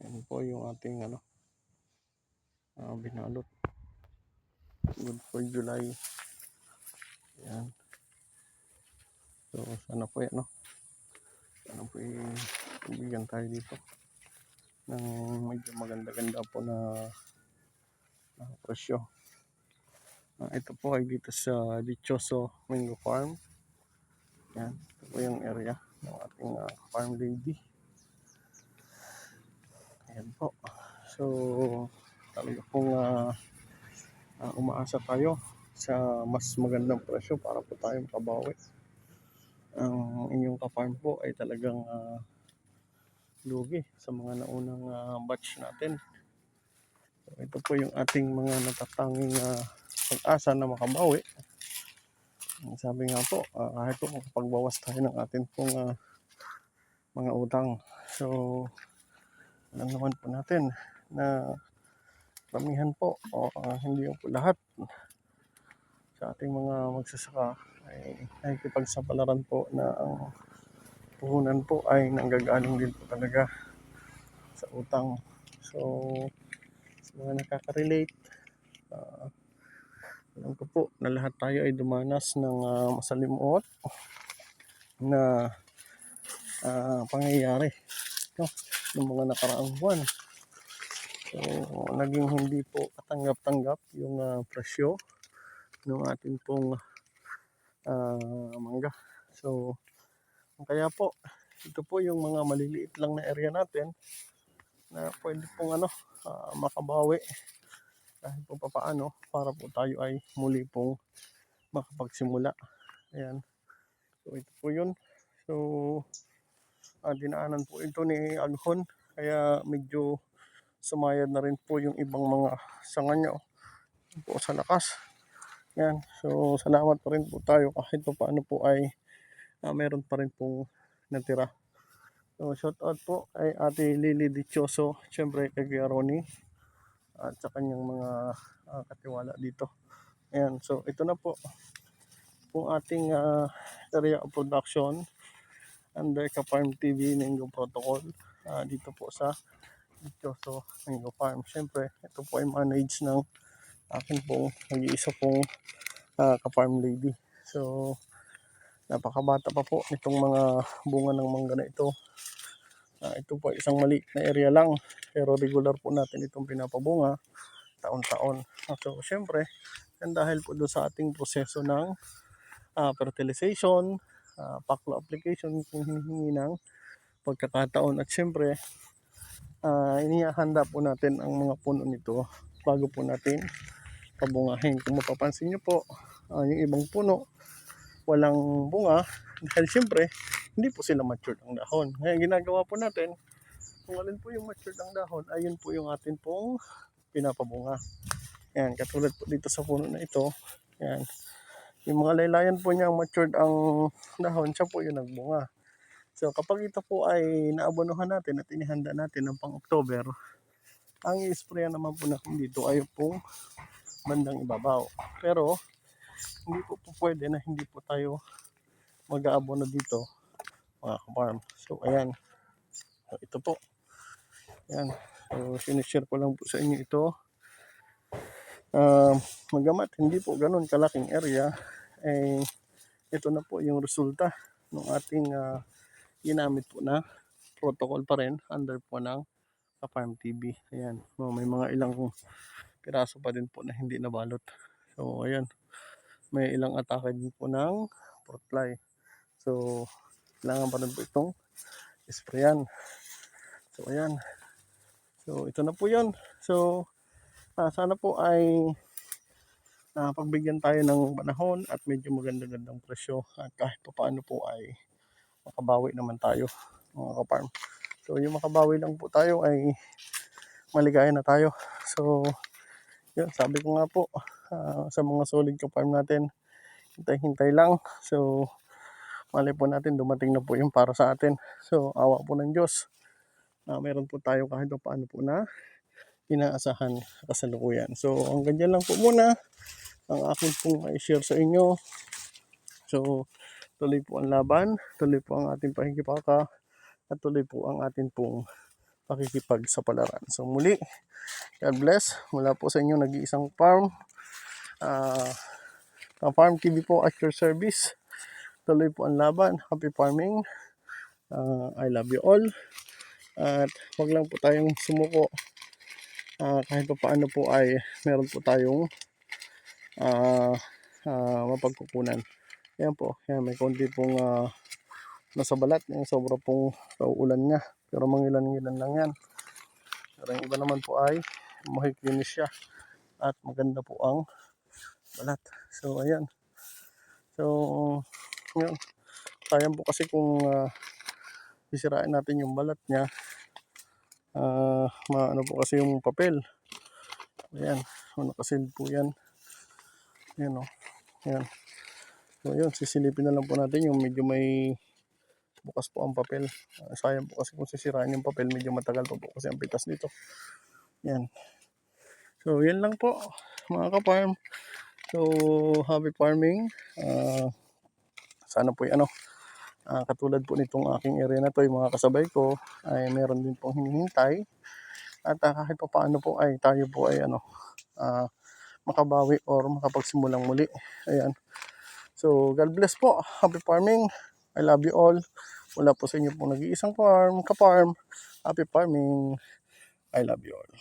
Yan po yung ating binalot. Good for July. Yan. So sana po yan, sana po ibigyan tayo dito ng medyo maganda-ganda po na presyo. Ito po ay dito sa Dichoso Mango Farm. Yan. Ito po yung area ng ating farm lady. Ayan po. So talaga pong umaasa tayo sa mas magandang presyo para po tayo makabawi. Ang inyong ka-farm po ay talagang lugi sa mga naunang batch natin. So, ito po yung ating mga natatanging pag-asa na makabawi. Sabi nga po, kahit po makapagbawas tayo ng atin pong mga utang. So alam naman po natin na ramihan po o hindi po lahat sa ating mga magsasaka ay nakikipagsapalaran po na ang puhunan po ay nanggagaling din po talaga sa utang. So sa mga nakaka-relate, alam ko po na lahat tayo ay dumanas ng masalimuot na pangyayari ng mga nakaraang buwan. So naging hindi po katanggap-tanggap yung presyo ng ating pong mangga. So kaya po ito po yung mga maliliit lang na area natin na pwede pong makabawi kahit po papaano para po tayo ay muli pong makapagsimula. Ayan. So ito po yun. So dinaanan po ito ni Aghon kaya medyo sumayad na rin po yung ibang mga sanga niya po sa lakas. Yan. So salamat pa rin po tayo kahit pa paano po ay meron pa rin pong natira. So shout out po ay Ate Lily Dichoso, syempre kay Kuya Ronnie at sa kanyang mga katiwala dito. Ayan. So ito na po kung ating area of production under Ka-Farm TV Mango Protocol dito po sa Dichoso Mango Farm. Syempre ito po ay managed ng akin pong nag-iisa pong ka-farm lady. So napakabata pa po itong mga bunga ng mangga na ito. Ito po isang maliit na area lang pero regular po natin itong pinapabunga taon-taon. So syempre dahil po doon sa ating proseso ng fertilization, paklo application kung hinihingi ng pagkakataon at syempre inihahanda po natin ang mga puno nito bago po natin pabungahin. Kung mapapansin nyo po, yung ibang puno walang bunga dahil syempre hindi po sila matured ang dahon. Ngayon ginagawa po natin, kung alin po yung matured ang dahon, ayun po yung atin pong pinapabunga. Yan, katulad po dito sa puno na ito. Yan. Yung mga laylayan po niya matured ang dahon, siya po yung nagbunga. So kapag ito po ay naabonohan natin at inihanda natin ng pang-October, ang i-sprayan naman po natin dito ay pong bandang ibabaw. Pero hindi po pwede na hindi po tayo mag-aabono dito mga ka-farm. So ayan, so, ito po ayan, so sinishare ko lang po sa inyo ito. Magamat hindi po ganun kalaking area, ito na po yung resulta ng ating ginamit po na protocol pa rin under po ng Ka-Farm TV. Ayan, may mga ilang piraso pa din po na hindi nabalot. So ayan, may ilang atake din po ng fruit fly. So kailangan pa rin po itong sprayan. So ayan, so ito na po yun. So sana po ay pagbigyan tayo ng panahon at medyo maganda-gandang presyo at kahit pa paano po ay makabawi naman tayo mga ka-farm. So yung makabawi lang po tayo ay maligaya na tayo. So yun, sabi ko nga po sa mga solid ka-farm natin, hintay-hintay lang. So malay po natin dumating na po yung para sa atin. So awa po ng Diyos, meron po tayo kahit pa paano po na inaasahan kasalukuyan. So hanggang dyan lang po muna ang akin pong i-share sa inyo. So tuloy po ang laban, tuloy po ang ating pahigipaka at tuloy po ang ating pong pakikipagsapalaran. So muli, God bless. Mula po sa inyo nag-iisang farm. Farm TV po at your service. Tuloy po ang laban. Happy farming. I love you all. At wag lang po tayong sumuko. Kahit pa paano po ay meron po tayong mapagkukunan. Yan po. Yan, may konti pong nasa balat. Yung sobra pong kauulan niya. Pero mangilan-ngilan lang yan. Pero yung iba naman po ay makikinis siya. At maganda po ang balat. So ayan. So yun. Sayang po kasi kung sisirain natin yung balat niya. Maano po kasi yung papel. Ayan. Nakasil po yan. Ayan o. Ayan. So yun. Sisilipin na lang po natin yung medyo may bukas po ang papel. Sayang po kasi kung sisirain yung papel, medyo matagal pa po kasi ang pitas nito. Yan. So yan lang po mga ka-farm. So happy farming. Sana po yung katulad po nitong aking area na to, yung mga kasabay ko ay meron din pong hinihintay. At kahit pa paano po ay tayo po ay makabawi or makapagsimulang muli. Ayan. So God bless po. Happy farming. I love you all. Wala po sa inyo pong nag-iisang farm, ka-farm. Happy farming. I love you all.